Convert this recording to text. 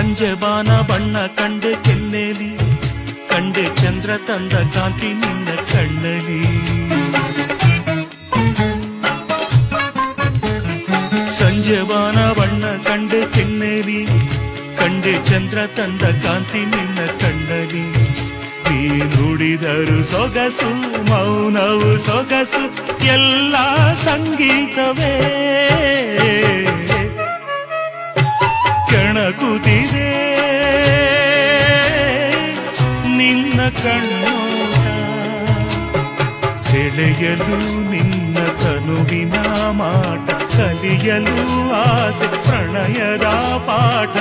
ಸಂಜೆ ಬಾನ ಬಣ್ಣ ಕಂಡೆ ಕೆನ್ನೆಲಿ, ಕಂಡೆ ಚಂದ್ರ ತಂದ ಕಾಂತಿ ನಿನ್ನ ಕಣ್ಣಲಿ. ಸಂಜೆ ಬಾನ ಬಣ್ಣ ಕಂಡೆ ಕೆನ್ನೆಲಿ, ಕಂಡೆ ಚಂದ್ರ ತಂದ ಕಾಂತಿ ನಿನ್ನ ಕಣ್ಣಲಿ. ನೀ ನುಡಿದರು ಸೊಗಸು, ಮೌನವು ಸೊಗಸು, ಎಲ್ಲ ಸಂಗೀತವೇ ಕೆಣಕುತ್ತಿದೆ ನಿನ್ನ ಕಣ್ಣೋಟ. ಸೆಳೆಯಲು ನಿನ್ನ ತನುವಿನ ಮಾಟ, ಕಲಿಯಲು ಆಸೆ ಪ್ರಣಯದ ಪಾಠ.